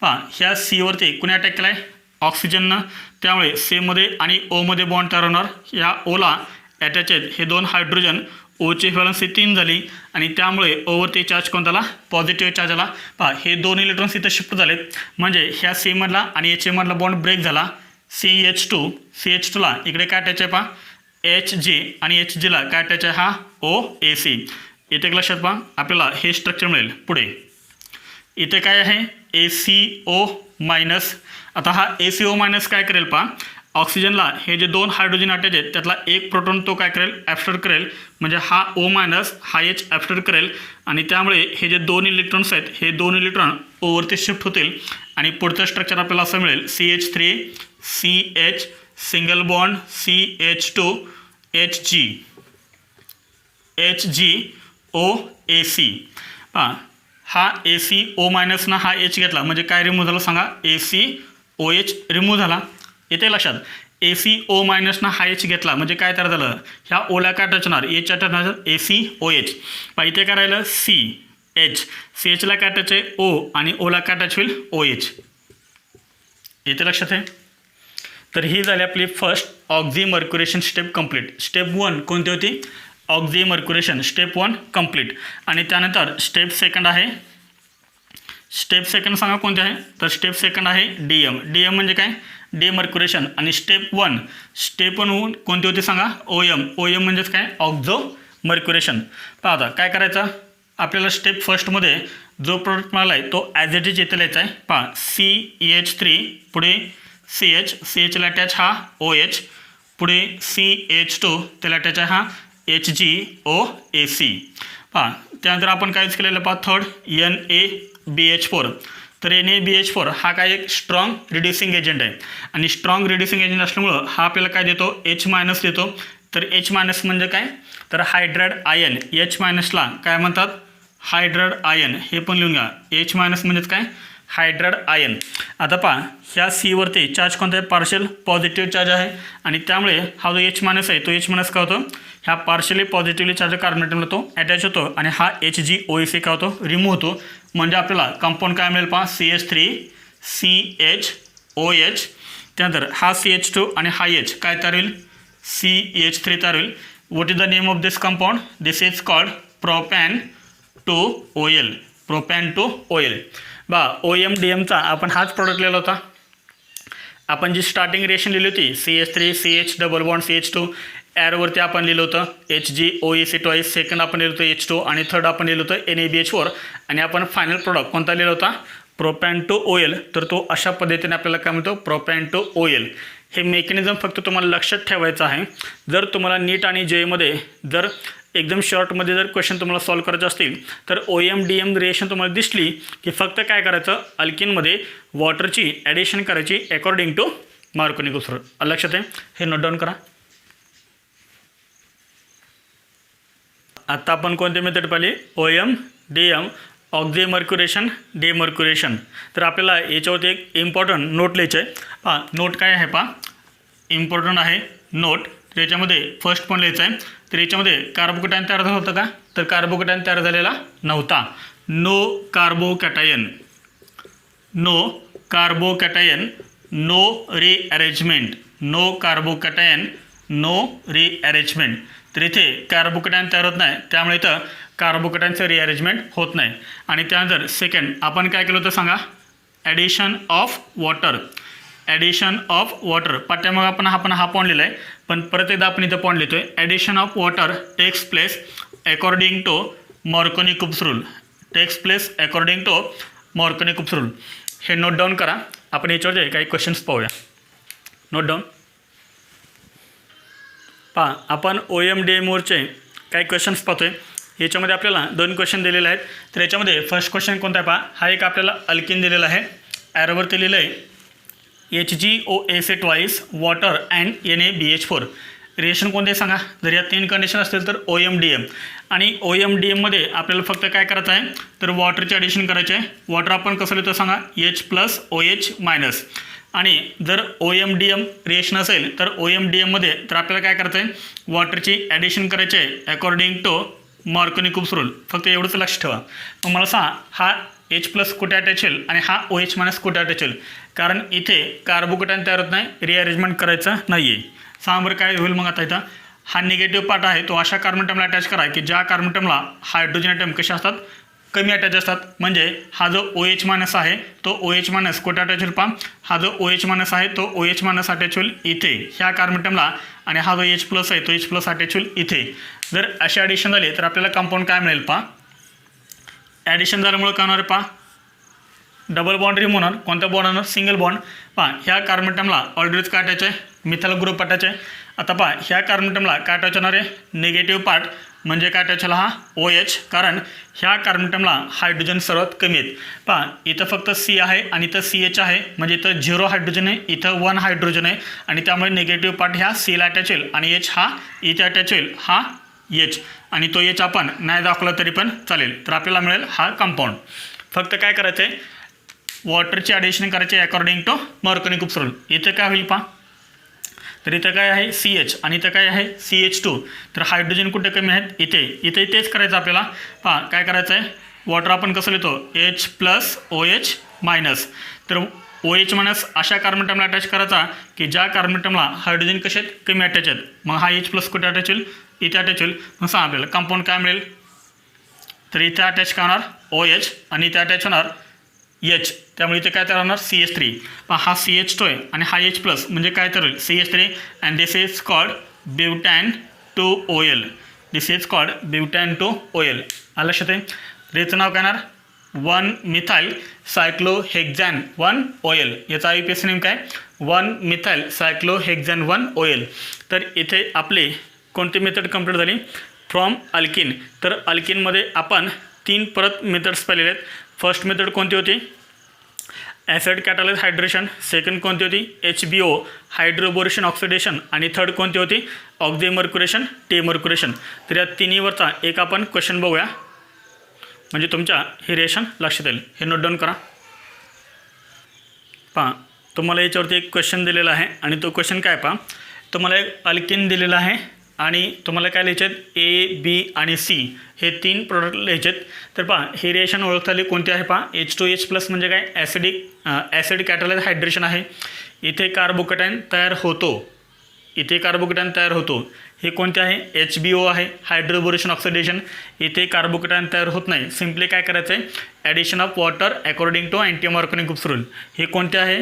पहा ह्या C वरती कुणी अटॅक केला आहे ऑक्सिजननं, त्यामुळे Cमध्ये आणि Oमध्ये बॉन्ड तयार होणार, या Oला अटॅच आहेत हे 2 हायड्रोजन, ओची व्हॅलन्सी 3 झाली आणि त्यामुळे ओवरती चार्ज कोणता आला पॉझिटिव्ह चार्ज आला. पहा हे 2 इलेक्ट्रॉन्स इथं शिफ्ट झालेत म्हणजे ह्या C मधला आणि H मधला बॉन्ड ब्रेक झाला. CH2ला इकडे काय अटॅच आहे पहा Hg आणि Hgला काय अटॅच आहे हा OAC. इथे लक्षात पहा आपल्याला हे स्ट्रक्चर मिळेल. पुढे इथे काय आहे ACO मायनस. आता हा ACO मायनस काय करेल पहा ऑक्सिजनला हे जे 2 हायड्रोजन अटॅच आहेत त्यातला एक प्रोटॉन तो काय करेल ॲब्सॉर्ब करेल, म्हणजे हा O मायनस हा H ॲब्सॉर्ब करेल आणि त्यामुळे हे जे 2 इलेक्ट्रॉन्स आहेत हे 2 इलेक्ट्रॉन ओवरती शिफ्ट होतील आणि पुढचं स्ट्रक्चर आपल्याला असं मिळेल CH3 CH single bond CH2 HgOAC. हा ACO मायनसना हा H घेतला म्हणजे काय रिमूव्ह झालं सांगा ACOH रिमूव्ह झाला. येते लक्षात ACO मायनसना हा H घेतला म्हणजे काय तयार झालं ह्या ओला काय टच होणार H टच होणार ACOH. पहा इथे काय राहिलं CH, CHला काय टच आहे O आणि ओला काय टच होईल OH. येते लक्षात आहे. तर ही झाली आपली फर्स्ट ऑक्झिमर्क्युरेशन स्टेप कंप्लीट. स्टेप 1 कोणती होती ऑक्झिमर्क्युरेशन, स्टेप 1 कंप्लीट. आणि त्यानंतर स्टेप सेकंड आहे, स्टेप सेकंड सांगा कोणते आहे तर स्टेप सेकंड आहे DM. DM म्हणजे काय डेमर्क्युरेशन. आणि स्टेप 1 कोणती होती सांगा OM म्हणजेच काय ऑक्झोमर्क्युरेशन. पहा आता काय करायचं आपल्याला स्टेप फर्स्टमध्ये जो प्रोडक्ट मिळाला आहे तो ॲज इट इज इथे लिहायचा आहे. पहा CH3 पुढे CH, CHला अटॅच हा OH, पुढे CH2 त्याला अटॅच आहे हा HgOAC. पहा त्यानंतर आपण कायच केलेलं पहा थर्ड NaBH4. तर NaBH4 हा काय एक स्ट्रॉंग रिड्युसिंग एजंट आहे आणि स्ट्रॉंग रिड्युसिंग एजंट असल्यामुळं हा आपल्याला काय देतो H मायनस देतो. तर H मायनस म्हणजे काय, तर हायड्राइड आयन. H मायनसला काय म्हणतात, हायड्राइड आयन. हे पण लिहून घ्या. H मायनस म्हणजेच काय, हायड्राइड आयन. आता पहा ह्या C वरती चार्ज कोणता आहे, पार्शियल पॉझिटिव्ह चार्ज आहे आणि त्यामुळे हा जो H मायनस आहे तो H मायनस काय होतो, ह्या पार्शियली पॉझिटिव्हली चार्ज कार्बन ॲटमला तो अटॅच होतो आणि हा HgOAC काय होतो, रिमूव्ह होतो. म्हणजे आपल्याला कंपाऊंड काय मिळेल पहा, CH3CHOH. त्यानंतर हा CH2 आणि हा H काय तयार होईल, CH3 तयार होईल. What is the name of this compound, this is called propan two OL. Propan two OL. बा OMDMचा आपण हाच प्रॉडक्ट लिहिला होता. आपण जी स्टार्टिंग रिएक्शन लिहिली होती CH3 CH double bond CH2, ॲरोवरती आपण लिहिलं होतं HgOAC ट्वाईस, सेकंड आपण लिहिलं होतं H2 आणि थर्ड आपण लिहिलं होतं NaBH4 आणि आपण फायनल प्रॉडक्ट कोणता लिहिला होता, प्रोपॅन टू OL. तर तो अशा पद्धतीने आपल्याला काय म्हणतो, प्रोपॅन टू OL. हे मेकॅनिझम फक्त तुम्हाला लक्षात ठेवायचं आहे. जर तुम्हाला नीट आणि JEEमध्ये जर एकदम शॉर्टमध्ये जर क्वेश्चन तुम्हाला सॉल्व करायचे असतील तर OMDM रिएक्शन तुम्हाला दिसली की फक्त काय करायचं, अल्किनमध्ये वॉटरची ॲडिशन करायची अकॉर्डिंग टू मार्कोनी-ग्रुप रूल. लक्षात आहे, हे नोट डाऊन करा. आता आपण कोणते मेथड पाहिली, OMDM, ऑक्झिमर्क्युरेशन, डेमर्क्युरेशन. तर आपल्याला याच्यावरती एक इम्पॉर्टंट नोट लिहायचं आहे. पहा नोट काय आहे, पहा इम्पॉर्टंट आहे नोट. तर याच्यामध्ये फर्स्ट पण लिहायचं आहे. तर याच्यामध्ये कार्बोकॅटायन तयार झालं होतं का, तर कार्बोकॅटायन तयार झालेला नव्हता. No carbocation, no carbocation, no rearrangement, no carbocation, no rearrangement. तर इथे कार्बोकॅटायन तयार होत नाही, त्यामुळे इथं कार्बोकॅटायनचं रिअरेंजमेंट होत नाही. आणि त्यानंतर सेकंड आपण काय केलं होतं सांगा, addition of water. Addition of water पाठ्यामागं आपण हा पॉईंट लिहिला आहे, पण परत एकदा आपण इथं पॉईंट लिहितो आहे. Addition of water takes place according to Markovnikov's rule. Takes place according to Markovnikov's rule. हे नोट डाऊन करा. आपण याच्यावरचे काही क्वेश्चन्स पाहूया. Note down. पहा आपण OMDMवरचे काही क्वेश्चन्स पाहतोय. याच्यामध्ये आपल्याला 2 क्वेश्चन दिलेले आहेत. तर याच्यामध्ये फर्स्ट क्वेश्चन कोणता आहे, पहा हा एक आपल्याला अल्किन दिलेला आहे. ॲरोवरती लिहिलं आहे HgOAC twice water and NaBH4. Reaction कोणते सांगा, जर या 3 कंडिशन असतील तर OMDM. आणि OMDMमध्ये आपल्याला फक्त काय करायचं आहे, तर वॉटरचे ॲडिशन करायचे आहे. वॉटर आपण कसं लिहितो सांगा, H+OH-. आणि जर OMDM रिएक्शन असेल तर OMDMमध्ये तर आपल्याला काय करायचं आहे, वॉटरची ॲडिशन करायची आहे अकॉर्डिंग टू मार्कोनी-ग्रुप रूल. फक्त एवढंच लक्ष ठेवा. मग मला सांगा हा H+ कुठे अटॅच होईल आणि हा OH- कुठे अटॅच होईल, कारण इथे कार्बोकॅटायन तयार होत नाही, रिअरेंजमेंट करायचं नाही आहे. सांगा बरं काय होईल मग. आता इथं हा निगेटिव्ह पार्ट आहे तो अशा कार्बन ॲटमला अटॅच करा की ज्या कार्बन ॲटमला हायड्रोजन ॲटम कसे असतात, कमी अटॅच असतात. म्हणजे हा जो OH- आहे तो OH- कुठे अटॅच होईल, पहा हा जो OH- आहे तो OH- अटॅच होईल इथे ह्या कार्बन ॲटमला, आणि हा जो H+ आहे तो H+ अटॅच होईल इथे. जर अशी ॲडिशन झाली तर आपल्याला कंपाऊंड काय मिळेल, पहा ॲडिशन झाल्यामुळे काय होणार, पहा डबल बॉन्ड रिमूव्ह होणार. कोणता बॉन्ड होणार, सिंगल बॉन्ड. पहा ह्या कार्बन ॲटमला ऑलरेडीच काय अटॅच आहे, मिथाइल ग्रुप अटॅच आहे. आता पहा ह्या कार्बन ॲटमला काय अटॅच होणार आहे, निगेटिव्ह पार्ट. म्हणजे काय अटॅच झाला, हा OH, कारण ह्या कार्बन ॲटमला हायड्रोजन सर्वात कमी आहेत. पहा इथं फक्त C आहे आणि इथं CH आहे, म्हणजे इथं 0 हायड्रोजन आहे, इथं 1 हायड्रोजन आहे. आणि त्यामुळे निगेटिव्ह पार्ट ह्या Cला अटॅच होईल आणि H हा इथे अटॅच होईल, हा H. आणि तो H आपण नाही दाखवला तरी पण चालेल. तर आपल्याला मिळेल हा कंपाऊंड. फक्त काय करायचं आहे, वॉटरची ॲडिशन करायची अकॉर्डिंग टू मार्कोनी-ग्रुप रूल. इथं काय होईल, पहा तर इथं काय आहे CH आणि इथं काय आहे CH2. तर हायड्रोजन कुठे कमी आहेत, इथे तेच करायचं आपल्याला. पहा काय करायचं आहे, वॉटर आपण कसं लिहितो H+OH-. तर OH- अशा कार्बन ॲटमला अटॅच करायचा की ज्या कार्बन ॲटमला हायड्रोजन कसे आहेत, कमी अटॅच आहेत. मग हा H+ कुठे अटॅच होईल, इथे अटॅच होईल. मग सांगा आपल्याला कंपाऊंड काय मिळेल, तर इथे अटॅच काय होणार OH आणि इथे अटॅच होणार H. त्यामुळे इथे काय तयार होणार, CH3. हा CH2 आहे आणि हा H+ म्हणजे काय तयार होईल, CH3. And this is called butan two OL. This is called butan two OL. आलं लक्षात आहे. तर याचं नाव काय येणार, 1-मिथाइल सायक्लोहेक्झॅन 1 OL. याचा IUPAC नेम काय, 1-मिथाइल सायक्लोहेक्झॅन 1 OL. तर इथे आपली कोणती मेथड कंप्लीट झाली, फ्रॉम अल्किन. तर अल्किनमध्ये आपण 3 परत मेथड्स पाहिलेले आहेत. फर्स्ट मेथड कोणती होती, ॲसिड कॅटालाइज हायड्रेशन, सेकंड कोणती होती HBO हायड्रोबोरेशन ऑक्सिडेशन, आणि थर्ड कोणती होती ऑक्झिमर्क्युरेशन डेमर्क्युरेशन. तर या तिन्हीवरचा एक आपण क्वेश्चन बघूया, म्हणजे तुमच्या हे रिएक्शन लक्षात येईल. हे नोट डाऊन करा. पहा, तुम्हाला याच्यावरती एक क्वेश्चन दिलेला आहे आणि तो क्वेश्चन काय पहा, तुम्हाला एक अल्किन दिलेला आहे आणि तुम्हाला काय लिहायचे आहेत A, B आणि C हे 3 प्रोडक्ट लिहायचे आहेत. तर पहा, हे रिएक्शन ओळखता आली कोणती आहे पहा, H2H+ म्हणजे काय ॲसिड कॅटालाइज हायड्रेशन आहे. इथे कार्बोकॅटायन तयार होतो, हे कोणते आहे HBO आहे हायड्रोबोरेशन ऑक्सिडेशन. इथे कार्बोकॅटायन तयार होत नाही, सिम्पली काय करायचं आहे addition of water according to anti Markonik groups rule. हे कोणते आहे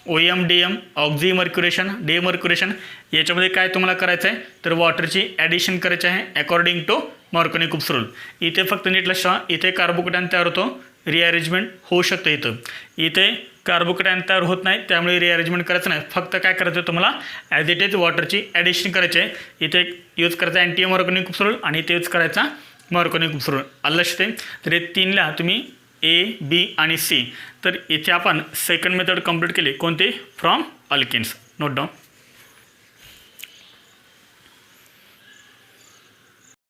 OM DM ऑक्झिमर्क्युरेशन डेमर्क्युरेशन. याच्यामध्ये काय तुम्हाला करायचं आहे तर वॉटरची ॲडिशन करायची आहे according to Markovnikov's rule. इथे फक्त नीट लक्षात, इथे कार्बोकॅटायन तयार होतो, रिअरेंजमेंट होऊ शकतं. इथे कार्बोकॅटायन तयार होत नाही, त्यामुळे रिअरेंजमेंट करायचं नाही. फक्त काय करायचं तुम्हाला ॲज इट इज वॉटरची ॲडिशन करायची आहे. इथे यूज करायचा अँटी मार्कोनी ग्रुप्स रूल आणि इथे यूज करायचा मार्कोनी ग्रुप्स रूल. आलं लक्षात. तर हे 3ला तुम्ही A, B आणि C. तर इथे आपण सेकंड मेथड कंप्लीट केली, कोणती फ्रॉम अल्किन्स. Note down.